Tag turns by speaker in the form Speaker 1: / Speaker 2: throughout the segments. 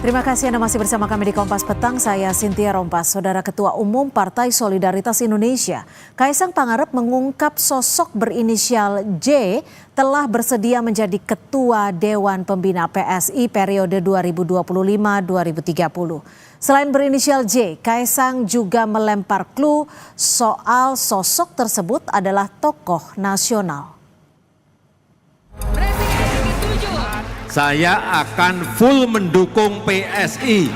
Speaker 1: Terima kasih Anda masih bersama kami di Kompas Petang. Saya Cynthia Rompas. Saudara Ketua Umum Partai Solidaritas Indonesia, Kaisang Pangarep mengungkap sosok berinisial J telah bersedia menjadi Ketua Dewan Pembina PSI periode 2025-2030. Selain berinisial J, Kaisang juga melempar clue soal sosok tersebut adalah tokoh nasional.
Speaker 2: Saya akan full mendukung PSI.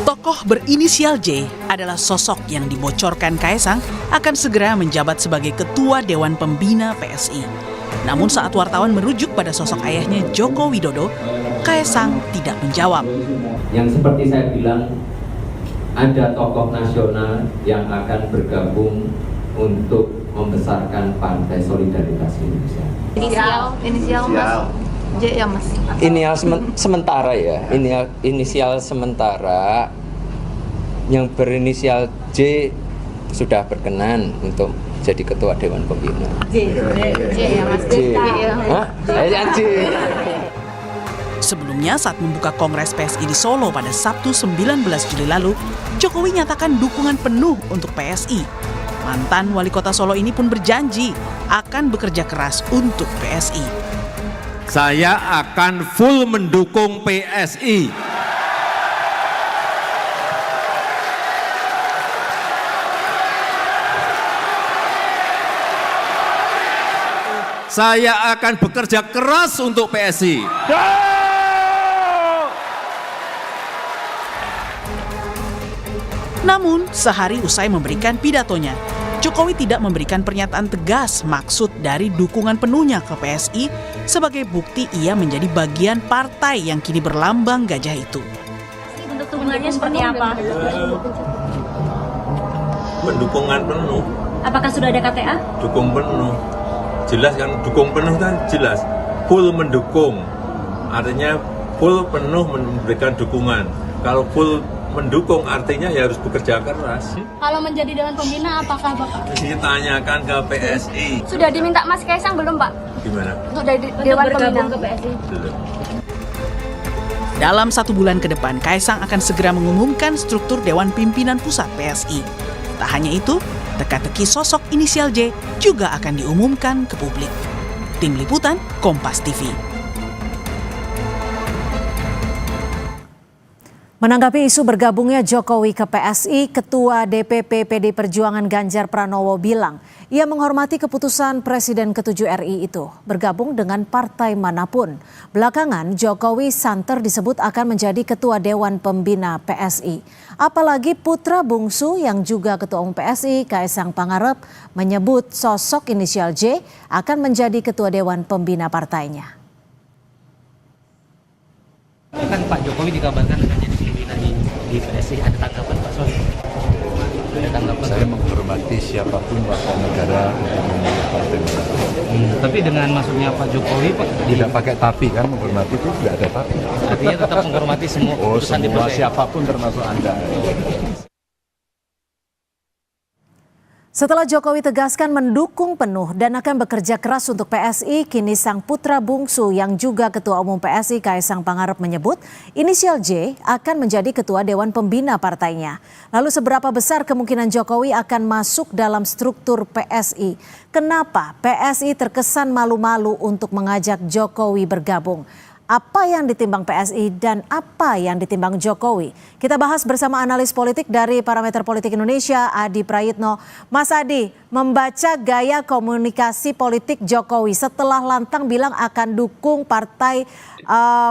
Speaker 3: Tokoh berinisial J adalah sosok yang dibocorkan Kaisang akan segera menjabat sebagai Ketua Dewan Pembina PSI. Namun saat wartawan merujuk pada sosok ayahnya Joko Widodo, Kaisang tidak menjawab.
Speaker 4: Yang seperti saya bilang, ada tokoh nasional yang akan bergabung untuk membesarkan Partai Solidaritas Indonesia.
Speaker 5: Inisial Mas J ya Mas.
Speaker 4: Sementara ya, inisial sementara yang berinisial J sudah berkenan untuk jadi Ketua Dewan Pembina.
Speaker 5: J ya Mas.
Speaker 4: J.
Speaker 3: Sebelumnya saat membuka Kongres PSI di Solo pada Sabtu 19 Juli lalu, Jokowi nyatakan dukungan penuh untuk PSI. Mantan wali kota Solo ini pun berjanji akan bekerja keras untuk PSI.
Speaker 2: Saya akan full mendukung PSI. Saya akan bekerja keras untuk PSI.
Speaker 3: Namun, sehari usai memberikan pidatonya, Jokowi tidak memberikan pernyataan tegas maksud dari dukungan penuhnya ke PSI sebagai bukti ia menjadi bagian partai yang kini berlambang gajah itu.
Speaker 5: Bentuk dukungannya seperti apa?
Speaker 6: Pendukungan penuh.
Speaker 5: Apakah sudah ada KTA?
Speaker 6: Dukung penuh. Jelas kan, dukung penuh kan jelas. Full mendukung. Artinya full penuh memberikan dukungan. Kalau full mendukung artinya ya harus bekerja keras.
Speaker 5: Kalau menjadi Dewan Pembina apakah Bapak?
Speaker 6: Ditanyakan ke PSI.
Speaker 5: Sudah diminta Mas Kaisang belum Pak?
Speaker 6: Gimana?
Speaker 5: Untuk dari Dewan Pembina ke PSI?
Speaker 6: Belum.
Speaker 3: Dalam 1 bulan ke depan, Kaisang akan segera mengumumkan struktur Dewan Pimpinan Pusat PSI. Tak hanya itu, teka-teki sosok inisial J juga akan diumumkan ke publik. Tim Liputan, Kompas TV.
Speaker 1: Menanggapi isu bergabungnya Jokowi ke PSI, Ketua DPP PD Perjuangan Ganjar Pranowo bilang, ia menghormati keputusan Presiden ke-7 RI itu, bergabung dengan partai manapun. Belakangan, Jokowi santer disebut akan menjadi Ketua Dewan Pembina PSI. Apalagi putra bungsu yang juga Ketua Umum PSI, Kaisang Pangarep, menyebut sosok inisial J akan menjadi Ketua Dewan Pembina partainya.
Speaker 7: Kan Pak Jokowi dikabarkan akan jadi pembina di PSI. Ada tanggapan Pak Soe? Ada tanggapan?
Speaker 8: Saya menghormati siapapun warga negara yang memilih partai negara.
Speaker 7: Tapi dengan masuknya Pak Jokowi, Pak,
Speaker 8: Tidak pakai tapi kan, menghormati itu tidak ada tapi.
Speaker 7: artinya tetap menghormati semua keputusan di
Speaker 8: semua
Speaker 7: PSI.
Speaker 8: siapapun termasuk Anda.
Speaker 1: Setelah Jokowi tegaskan mendukung penuh dan akan bekerja keras untuk PSI, kini sang putra bungsu yang juga Ketua Umum PSI Kaisang Pangarep menyebut inisial J akan menjadi Ketua Dewan Pembina partainya. Lalu seberapa besar kemungkinan Jokowi akan masuk dalam struktur PSI? Kenapa PSI terkesan malu-malu untuk mengajak Jokowi bergabung? Apa yang ditimbang PSI dan apa yang ditimbang Jokowi? Kita bahas bersama analis politik dari Parameter Politik Indonesia, Adi Prayitno. Mas Adi, membaca gaya komunikasi politik Jokowi setelah lantang bilang akan dukung partai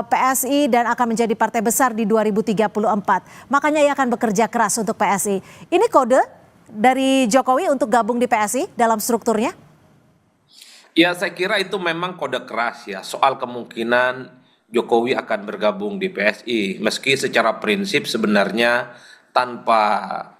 Speaker 1: PSI dan akan menjadi partai besar di 2034. Makanya ia akan bekerja keras untuk PSI. Ini kode dari Jokowi untuk gabung di PSI dalam strukturnya?
Speaker 9: Ya, saya kira itu memang kode keras ya soal kemungkinan Jokowi akan bergabung di PSI, meski secara prinsip sebenarnya tanpa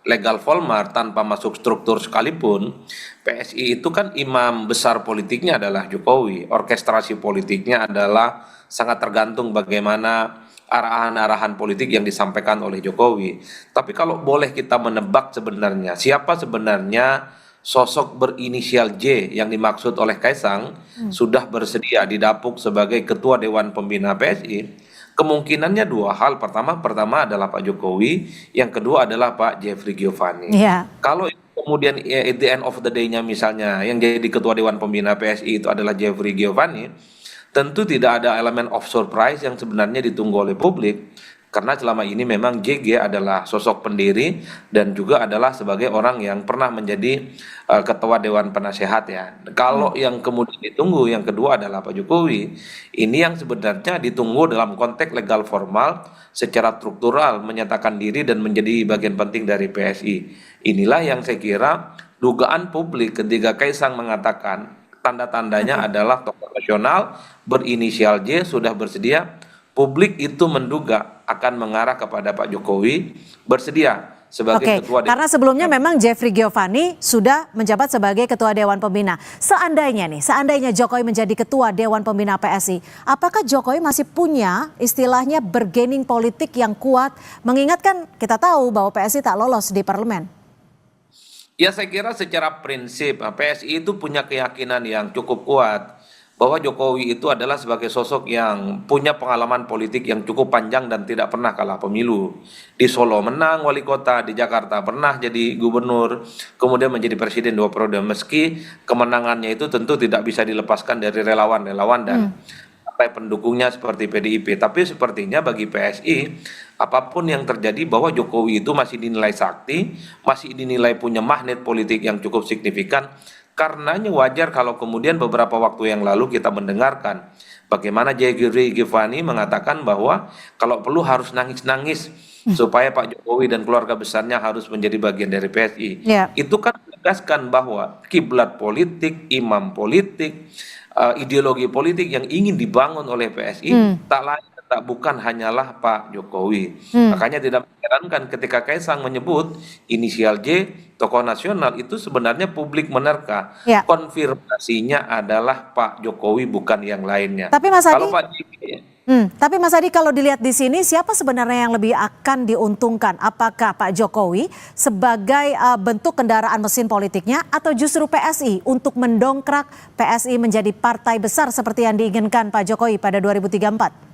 Speaker 9: legal formal, tanpa masuk struktur sekalipun, PSI itu kan imam besar politiknya adalah Jokowi, orkestrasi politiknya adalah sangat tergantung bagaimana arahan-arahan politik yang disampaikan oleh Jokowi. Tapi kalau boleh kita menebak sebenarnya, siapa sebenarnya sosok berinisial J yang dimaksud oleh Kaisang sudah bersedia didapuk sebagai Ketua Dewan Pembina PSI, kemungkinannya dua hal. Pertama adalah Pak Jokowi, yang kedua adalah Pak Jeffrey Giovanni.
Speaker 1: Iya.
Speaker 9: Kalau kemudian at the end of the day-nya misalnya yang jadi Ketua Dewan Pembina PSI itu adalah Jeffrey Giovanni, tentu tidak ada elemen of surprise yang sebenarnya ditunggu oleh publik. Karena selama ini memang JG adalah sosok pendiri dan juga adalah sebagai orang yang pernah menjadi ketua Dewan Penasehat ya. Kalau yang kemudian ditunggu yang kedua adalah Pak Jokowi, ini yang sebenarnya ditunggu dalam konteks legal formal secara struktural menyatakan diri dan menjadi bagian penting dari PSI. Inilah yang saya kira dugaan publik ketika Kaisang mengatakan tanda-tandanya adalah tokoh nasional berinisial J sudah bersedia. Publik itu menduga akan mengarah kepada Pak Jokowi bersedia sebagai ketua Dewan.
Speaker 1: Karena sebelumnya memang Jeffrey Giovanni sudah menjabat sebagai ketua Dewan Pembina. Seandainya Jokowi menjadi ketua Dewan Pembina PSI, apakah Jokowi masih punya istilahnya bargaining politik yang kuat? Mengingatkan kita tahu bahwa PSI tak lolos di parlemen.
Speaker 9: Ya saya kira secara prinsip PSI itu punya keyakinan yang cukup kuat bahwa Jokowi itu adalah sebagai sosok yang punya pengalaman politik yang cukup panjang dan tidak pernah kalah pemilu. Di Solo menang wali kota, di Jakarta pernah jadi gubernur, kemudian menjadi presiden 2 periode. Meski kemenangannya itu tentu tidak bisa dilepaskan dari relawan-relawan dan partai pendukungnya seperti PDIP. Tapi sepertinya bagi PSI, apapun yang terjadi bahwa Jokowi itu masih dinilai sakti, masih dinilai punya magnet politik yang cukup signifikan. Karenanya wajar kalau kemudian beberapa waktu yang lalu kita mendengarkan bagaimana Jeffrey Giovanni mengatakan bahwa kalau perlu harus nangis-nangis supaya Pak Jokowi dan keluarga besarnya harus menjadi bagian dari PSI. Itu kan menegaskan bahwa kiblat politik, imam politik, ideologi politik yang ingin dibangun oleh PSI tak lain tak bukan hanyalah Pak Jokowi. Makanya tidak mengherankan ketika Kaisang menyebut inisial J tokoh nasional itu sebenarnya publik menerka. Konfirmasinya adalah Pak Jokowi bukan yang lainnya.
Speaker 1: Tapi Mas Adi,
Speaker 9: kalau Pak
Speaker 1: tapi Mas Adi kalau dilihat di sini siapa sebenarnya yang lebih akan diuntungkan? Apakah Pak Jokowi sebagai bentuk kendaraan mesin politiknya atau justru PSI untuk mendongkrak PSI menjadi partai besar seperti yang diinginkan Pak Jokowi pada 2034?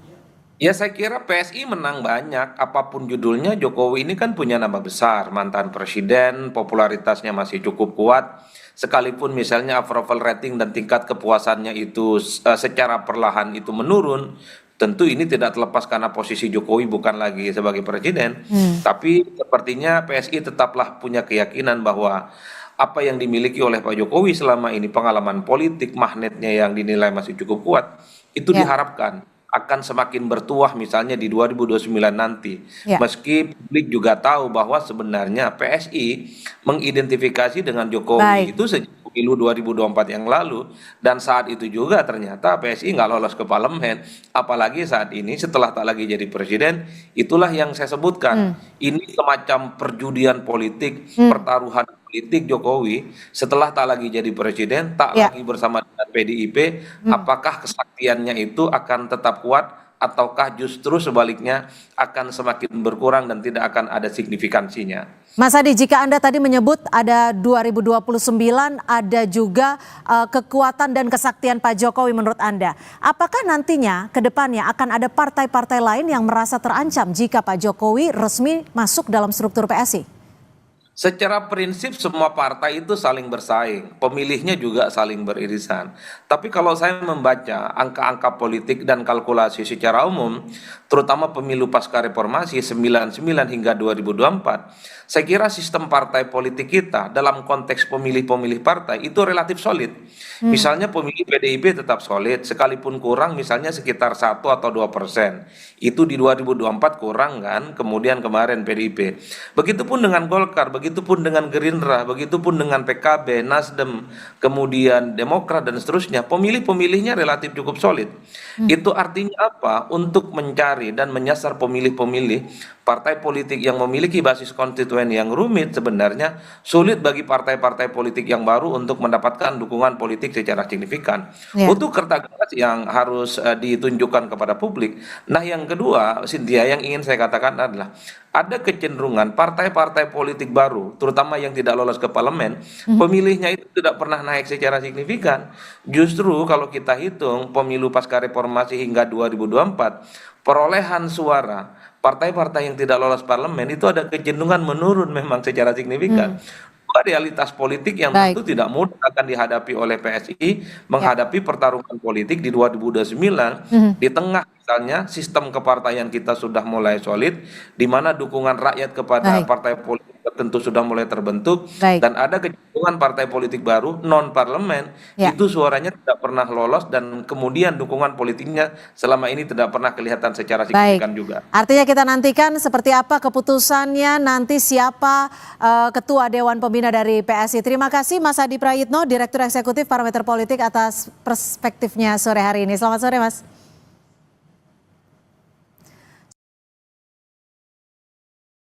Speaker 9: Ya saya kira PSI menang banyak, apapun judulnya Jokowi ini kan punya nama besar, mantan presiden, popularitasnya masih cukup kuat, sekalipun misalnya approval rating dan tingkat kepuasannya itu secara perlahan itu menurun, tentu ini tidak terlepas karena posisi Jokowi bukan lagi sebagai presiden, tapi sepertinya PSI tetaplah punya keyakinan bahwa apa yang dimiliki oleh Pak Jokowi selama ini, pengalaman politik, magnetnya yang dinilai masih cukup kuat, itu diharapkan akan semakin bertuah misalnya di 2029 nanti. Meski publik juga tahu bahwa sebenarnya PSI mengidentifikasi dengan Jokowi itu sejak pemilu 2024 yang lalu. Dan saat itu juga ternyata PSI nggak lolos ke parlemen. Apalagi saat ini setelah tak lagi jadi presiden, itulah yang saya sebutkan. Ini semacam perjudian politik, pertaruhan politik Jokowi setelah tak lagi jadi presiden, tak lagi bersama dengan PDIP, apakah kesaktiannya itu akan tetap kuat ataukah justru sebaliknya akan semakin berkurang dan tidak akan ada signifikansinya.
Speaker 1: Mas Adi, jika Anda tadi menyebut ada 2029, ada juga kekuatan dan kesaktian Pak Jokowi menurut Anda. Apakah nantinya ke depannya akan ada partai-partai lain yang merasa terancam jika Pak Jokowi resmi masuk dalam struktur PSI?
Speaker 9: Secara prinsip semua partai itu saling bersaing, pemilihnya juga saling beririsan. Tapi kalau saya membaca angka-angka politik dan kalkulasi secara umum, terutama pemilu pasca reformasi 99 hingga 2024, saya kira sistem partai politik kita dalam konteks pemilih-pemilih partai itu relatif solid. Misalnya pemilih PDIP tetap solid, sekalipun kurang misalnya sekitar 1 atau 2%. Itu di 2024 kurang kan, kemudian kemarin PDIP. Begitupun dengan Golkar, begitupun dengan Gerindra, begitupun dengan PKB, Nasdem, kemudian Demokrat dan seterusnya, pemilih-pemilihnya relatif cukup solid. Itu artinya apa? Untuk mencari dan menyasar pemilih-pemilih partai politik yang memiliki basis konstituen yang rumit sebenarnya sulit bagi partai-partai politik yang baru untuk mendapatkan dukungan politik secara signifikan. Butuh kerja keras yang harus ditunjukkan kepada publik. Nah yang kedua, Cynthia, yang ingin saya katakan adalah ada kecenderungan partai-partai politik baru, terutama yang tidak lolos ke parlemen, pemilihnya itu tidak pernah naik secara signifikan. Justru kalau kita hitung pemilu pasca reformasi hingga 2024, perolehan suara partai-partai yang tidak lolos parlemen itu ada kecenderungan menurun memang secara signifikan. Realitas politik yang
Speaker 1: Baik.
Speaker 9: tentu tidak mudah akan dihadapi oleh PSI menghadapi pertarungan politik di 2029 di tengah misalnya sistem kepartaian kita sudah mulai solid, di mana dukungan rakyat kepada
Speaker 1: Baik.
Speaker 9: partai politik tertentu sudah mulai terbentuk,
Speaker 1: Baik.
Speaker 9: dan ada kecenderungan partai politik baru non parlemen
Speaker 1: Ya.
Speaker 9: itu suaranya tidak pernah lolos, dan kemudian dukungan politiknya selama ini tidak pernah kelihatan secara signifikan juga.
Speaker 1: Artinya kita nantikan seperti apa keputusannya, nanti siapa Ketua Dewan Pembina dari PSI. Terima kasih Mas Adi Prayitno, Direktur Eksekutif Parameter Politik atas perspektifnya sore hari ini. Selamat sore Mas.